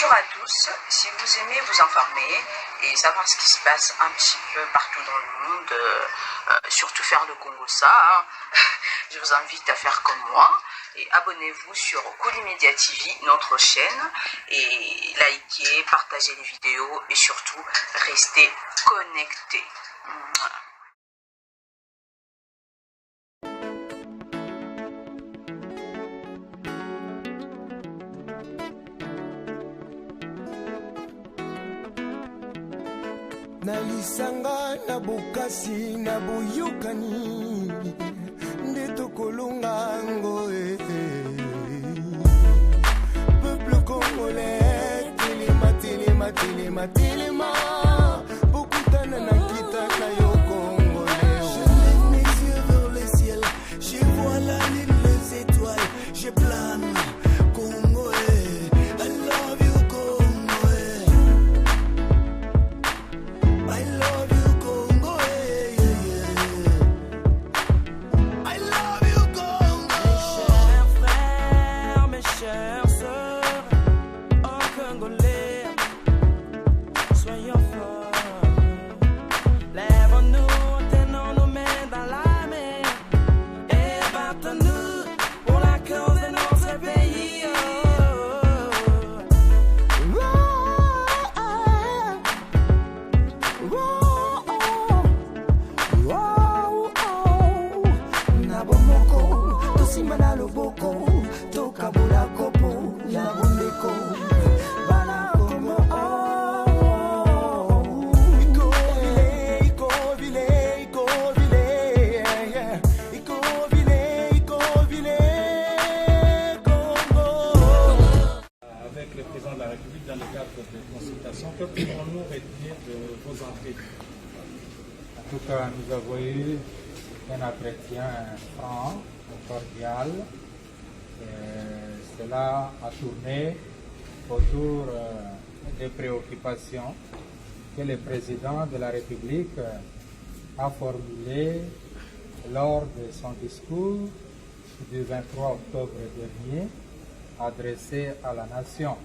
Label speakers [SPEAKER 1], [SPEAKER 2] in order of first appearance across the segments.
[SPEAKER 1] Bonjour à tous, si vous aimez vous informer et savoir ce qui se passe un petit peu partout dans le monde, surtout faire le Congo ça, je vous invite à faire comme moi et abonnez-vous sur Koulimedia TV, notre chaîne, et likez, partagez les vidéos et surtout restez connectés.
[SPEAKER 2] Nalisanga na bukasi na buyukani nde tokolonga ngoe peuple congolais telema telema telema telema bokutana na kita na yo congolais. Je lève mes yeux vers le ciel, je vois la lune, les étoiles, je plane congolais. I love you congolais, I love you Congo, I love you Congo.
[SPEAKER 3] Mes chers frères, mes chères sœurs, oh Congolais, soyons forts. Lèvons-nous, tenons nos mains dans la main et battons-nous pour la cause de notre pays.
[SPEAKER 2] Nabomoko, tosimana loboko, tokabula kopo, nabondeko, bana komo.
[SPEAKER 4] Avec le président de la République dans le cadre de consultations, que pouvons-nous retenir de vos entrées?
[SPEAKER 5] En tout cas, nous avons eu un entretien franc, cordial. Cela a tourné autour des préoccupations que le président de la République a formulées lors de son discours du 23 octobre dernier adressé à la nation.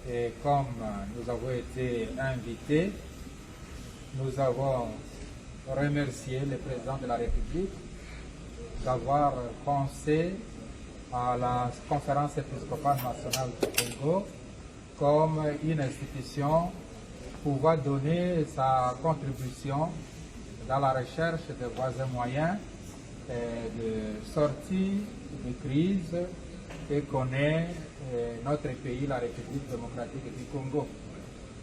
[SPEAKER 5] Et comme nous avons été invités, nous avons remercié le président de la République d'avoir pensé à la conférence épiscopale nationale du Congo comme une institution pouvant donner sa contribution dans la recherche de voies et moyens de sortie de crise que connaît notre pays, la République démocratique du Congo.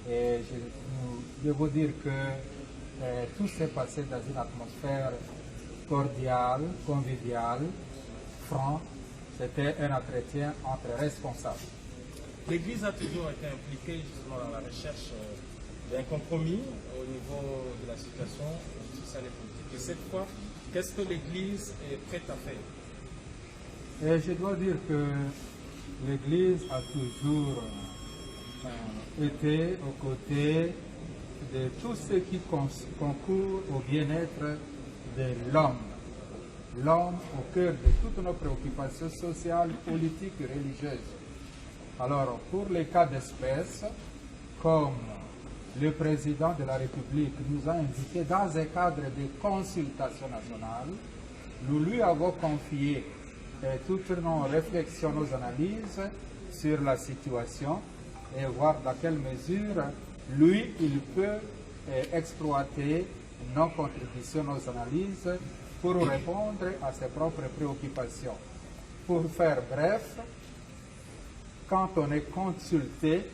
[SPEAKER 5] Et je veux vous dire que tout s'est passé dans une atmosphère cordiale, conviviale, franc. C'était un entretien entre responsables.
[SPEAKER 4] L'Église a toujours été impliquée justement dans la recherche d'un compromis au niveau de la situation sociale et politique. Et cette fois, qu'est-ce que l'Église est prête à faire?
[SPEAKER 5] Et je dois dire que l'Église a toujours été aux côtés de tout ce qui concourt au bien-être de l'homme. L'homme au cœur de toutes nos préoccupations sociales, politiques et religieuses. Alors, pour les cas d'espèce, comme le président de la République nous a invités dans un cadre de consultation nationale, nous lui avons confié toutes nos réflexions, nos analyses sur la situation et voir dans quelle mesure lui, il peut exploiter nos contributions, nos analyses pour répondre à ses propres préoccupations. Pour faire bref, quand on est consulté,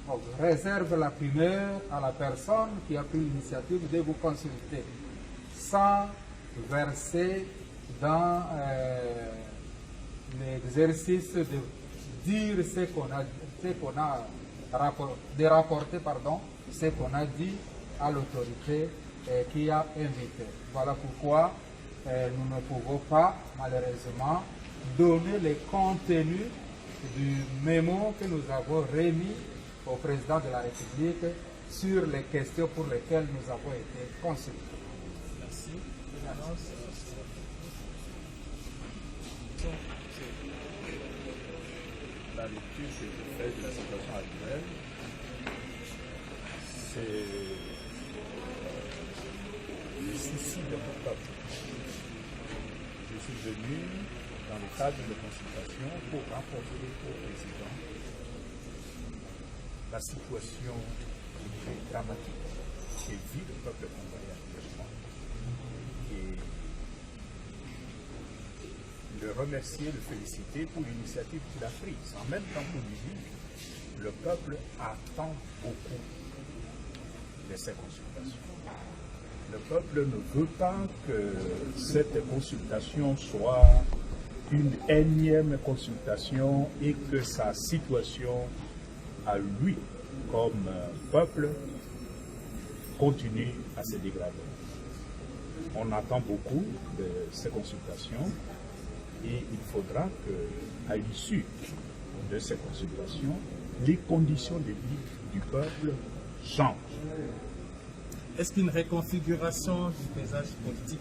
[SPEAKER 5] on réserve la primeur à la personne qui a pris l'initiative de vous consulter, sans verser dans l'exercice de dire ce qu'on a de rapporter ce qu'on a dit à l'autorité qui a invité. Voilà pourquoi nous ne pouvons pas, malheureusement, donner le contenu du mémo que nous avons remis au président de la République sur les questions pour lesquelles nous avons été consultés.
[SPEAKER 4] Merci. La
[SPEAKER 6] lecture que je fais de la situation actuelle, c'est le souci de mon peuple. Je suis venu dans le cadre de consultation pour rapporter au président la situation dramatique que vit le peuple congolais actuellement. Et le remercier, le féliciter pour l'initiative qu'il a prise. En même temps pour lui dire, le peuple attend beaucoup de ces consultations. Le peuple ne veut pas que cette consultation soit une énième consultation et que sa situation à lui, comme peuple, continue à se dégrader. On attend beaucoup de ces consultations et il faudra qu'à l'issue de ces consultations, les conditions de vie du peuple changent.
[SPEAKER 4] Est-ce qu'une reconfiguration du paysage politique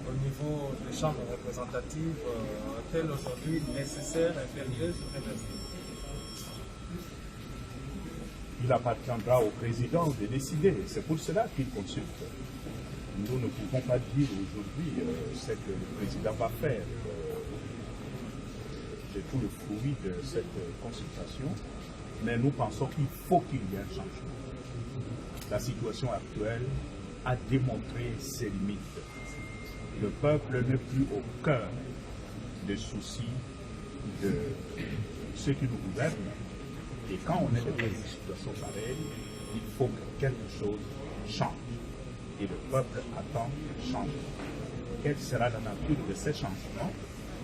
[SPEAKER 4] au niveau des chambres représentatives est-elle aujourd'hui nécessaire, impérieuse ou réversible?
[SPEAKER 6] Il appartiendra au président de décider. C'est pour cela qu'il consulte. Nous ne pouvons pas dire aujourd'hui ce que le président va faire. C'est tout le fruit de cette consultation. Mais nous pensons qu'il faut qu'il y ait un changement. La situation actuelle a démontré ses limites. Le peuple n'est plus au cœur des soucis de ceux qui nous gouvernent. Et quand on est dans une situation pareille, il faut que quelque chose change. Et le peuple attend changer. Quelle sera la nature de ces changements?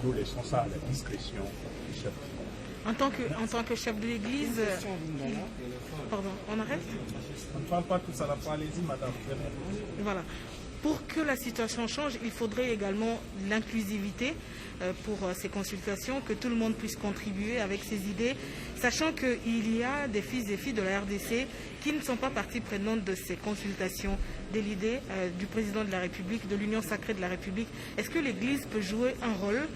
[SPEAKER 6] Nous laissons ça à la discrétion du chef.
[SPEAKER 7] En tant que chef de l'Église, pardon, on arrête?
[SPEAKER 4] On ne prend pas tout ça, allez-y, madame.
[SPEAKER 7] Voilà. Pour que la situation change, il faudrait également l'inclusivité pour ces consultations, que tout le monde puisse contribuer avec ses idées, sachant qu'il y a des fils et filles de la RDC qui ne sont pas partie prenante de ces consultations, de l'idée du président de la République, de l'Union sacrée de la République. Est-ce que l'Église peut jouer un rôle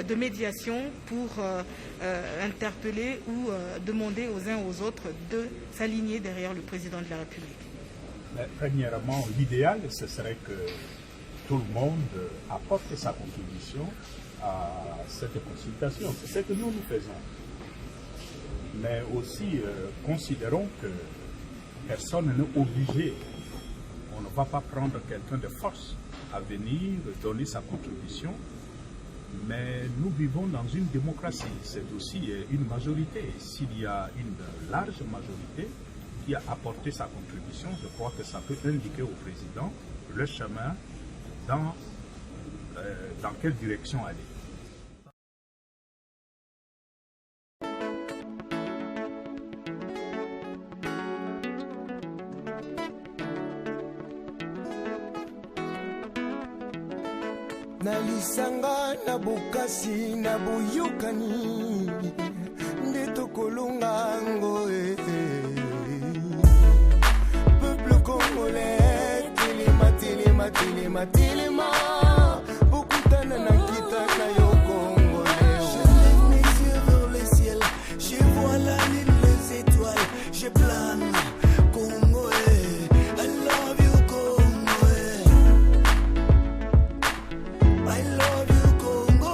[SPEAKER 7] de médiation pour interpeller ou demander aux uns aux autres de s'aligner derrière le président de la République?
[SPEAKER 6] Mais premièrement, l'idéal, ce serait que tout le monde apporte sa contribution à cette consultation. C'est ce que nous faisons. Mais aussi, considérons que personne n'est obligé. On ne va pas prendre quelqu'un de force à venir donner sa contribution. Mais nous vivons dans une démocratie. C'est aussi une majorité. S'il y a une large majorité qui a apporté sa contribution, je crois que ça peut indiquer au président le chemin dans quelle direction aller.
[SPEAKER 2] Nalisanga na bukasi na buyukani nde tokolonga ngo peuple congolais tilima tilima tilima tilima bokutana na kita na yo congolais. Je lève mes yeux vers le ciel, je vois la lune, les étoiles, je plane Congo. I love you Congo. I love you Congo.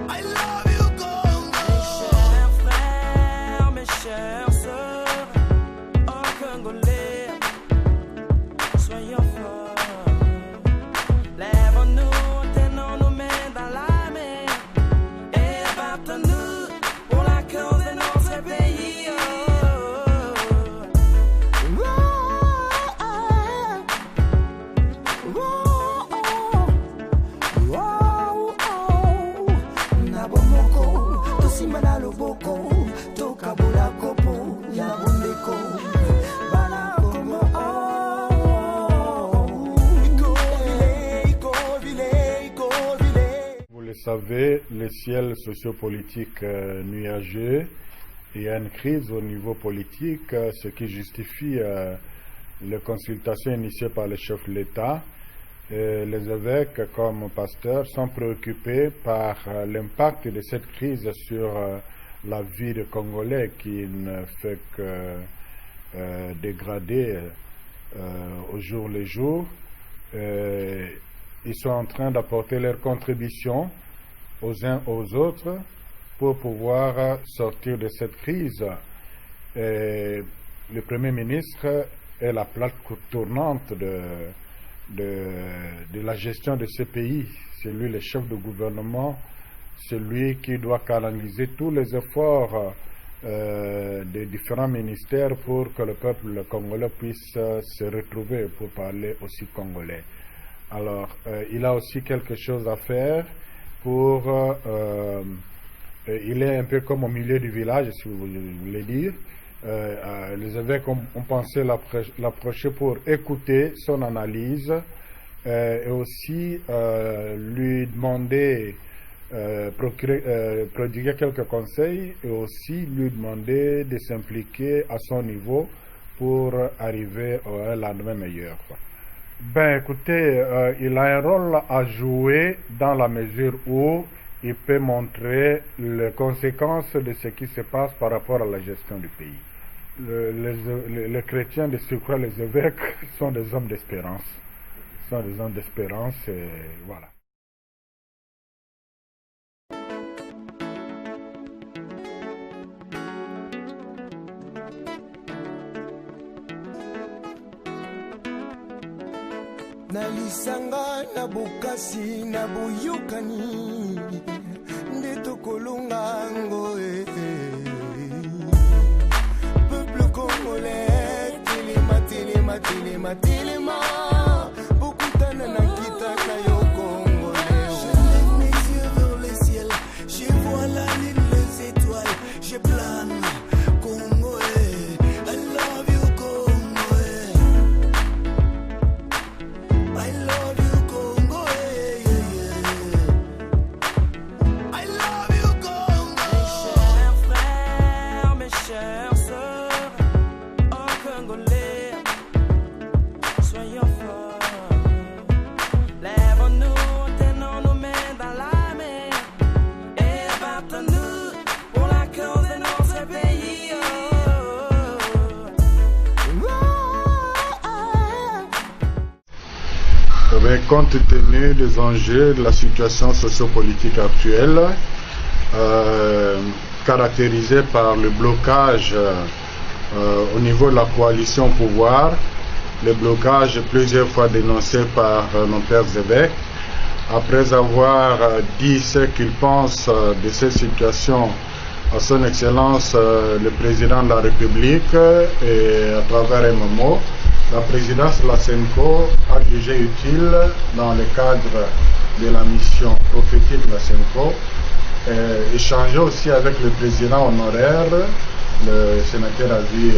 [SPEAKER 2] I love you Congo.
[SPEAKER 3] Mes chers frères, mes chères sœurs, oh Congolais, soyons forts. Lèvons-nous, tenons nos mains dans la main et battons-nous pour la cause de notre pays.
[SPEAKER 2] Nabomoko tosimana loboko tokabola kopo ya bondeko bana Congo.
[SPEAKER 8] Vous le savez, le ciel sociopolitique nuageux, il y a une crise au niveau politique, ce qui justifie les consultations initiées par le chef de l'État Et les évêques, comme pasteurs, sont préoccupés par l'impact de cette crise sur la vie des Congolais qui ne fait que dégrader au jour le jour. Ils sont en train d'apporter leur contribution aux uns aux autres pour pouvoir sortir de cette crise. Et le Premier ministre est la plaque tournante de la gestion de ce pays. C'est lui le chef de gouvernement, c'est lui qui doit canaliser tous les efforts des différents ministères pour que le peuple congolais puisse se retrouver pour parler aussi congolais. Alors, il a aussi quelque chose à faire pour... il est un peu comme au milieu du village, si vous voulez dire. Les évêques ont pensé l'approcher pour écouter son analyse et aussi lui demander, prodiguer quelques conseils et aussi lui demander de s'impliquer à son niveau pour arriver à un lendemain meilleur. Ben écoutez, il a un rôle à jouer dans la mesure où il peut montrer les conséquences de ce qui se passe par rapport à la gestion du pays. Les chrétiens, de surcroît les évêques, sont des hommes d'espérance. Sont des hommes d'espérance et voilà.
[SPEAKER 2] Nalisanga na bukasi na buyukani nde tokolonga ngo peuple congolais tilima tilima tilima tilima bokutana na kita na yo congolais. Je lève mes yeux vers le ciel, je vois la lune, les étoiles, je plane Congolais. I love you Congolais, I love you Congo, I love you Congo.
[SPEAKER 3] Mes chers frères, mes chères sœurs, en Congolais, soyons forts. Lèvons-nous, tenons nos mains dans la mer et battons-nous pour la cause de notre pays.
[SPEAKER 8] Compte tenu des enjeux de la situation sociopolitique actuelle, caractérisée par le blocage au niveau de la coalition au pouvoir, le blocage plusieurs fois dénoncé par nos pères évêques, après avoir dit ce qu'ils pensent de cette situation à son Excellence le Président de la République et à travers un mot, la présidence de la SENCO a jugé utile, dans le cadre de la mission prophétique de la SENCO, échanger aussi avec le président honoraire, le sénateur à vie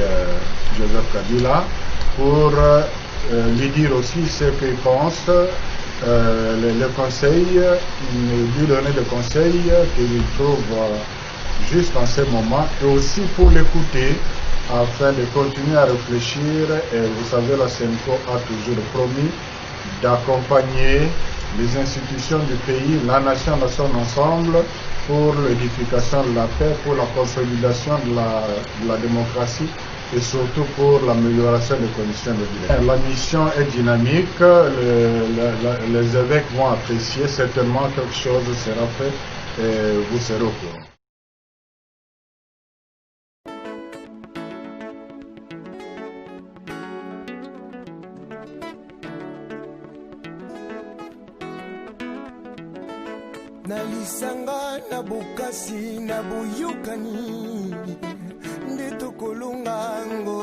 [SPEAKER 8] Joseph Kabila, pour lui dire aussi ce qu'il pense, le conseil, lui donner le conseil qu'il trouve juste en ce moment, et aussi pour l'écouter, afin de continuer à réfléchir. Et vous savez, la SENCO a toujours promis d'accompagner les institutions du pays, la nation dans son ensemble, pour l'édification de la paix, pour la consolidation de la démocratie et surtout pour l'amélioration des conditions de vie. La mission est dynamique, les évêques vont apprécier, certainement quelque chose sera fait et vous serez au courant.
[SPEAKER 2] Nalisanga na bukasi na buyukani nde tokolonga ngo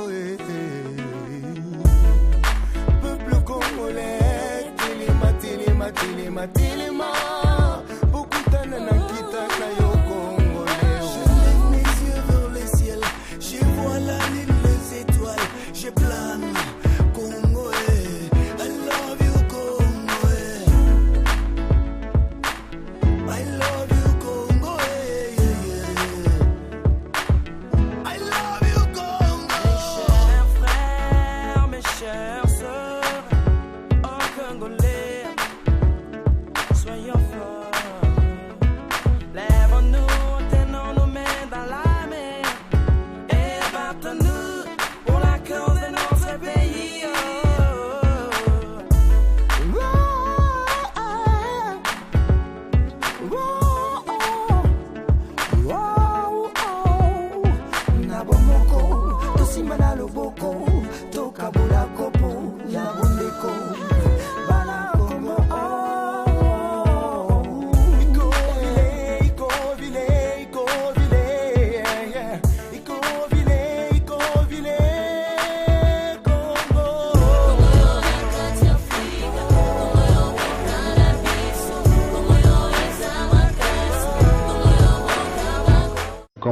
[SPEAKER 2] peuple congolais tilima tilima tilima tilima bokutana na kita na yo congolais. Je lève mes yeux vers le ciel, je vois la lune, les étoiles, je plane Congolais. I love you Congolais, I love you Congo, I love you Congo.
[SPEAKER 3] Mes chers frères, mes chères sœurs, en Congolais,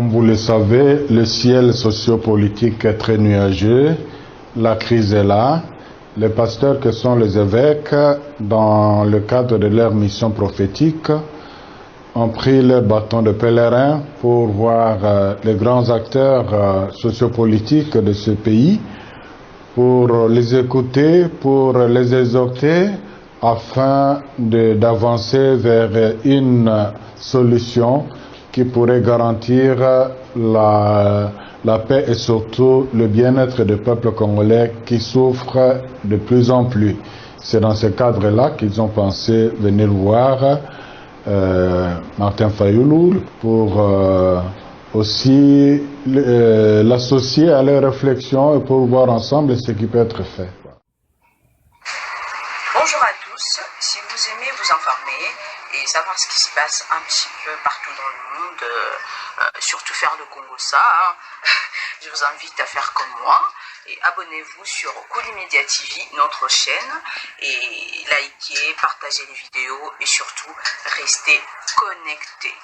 [SPEAKER 8] Comme vous le savez, le ciel sociopolitique est très nuageux, la crise est là. Les pasteurs que sont les évêques, dans le cadre de leur mission prophétique, ont pris leur bâton de pèlerin pour voir les grands acteurs sociopolitiques de ce pays, pour les écouter, pour les exhorter, afin d'avancer vers une solution qui pourrait garantir la paix et surtout le bien-être du peuple congolais qui souffre de plus en plus. C'est dans ce cadre-là qu'ils ont pensé venir voir Martin Fayoulou pour aussi l'associer à leurs réflexions et pour voir ensemble ce qui peut être fait.
[SPEAKER 1] Bonjour à tous, si vous aimez vous informer et savoir ce qui se passe un petit peu partout dans le monde, surtout faire le Congo ça, je vous invite à faire comme moi et abonnez-vous sur Koulimedia TV, notre chaîne, et likez, partagez les vidéos et surtout restez connectés.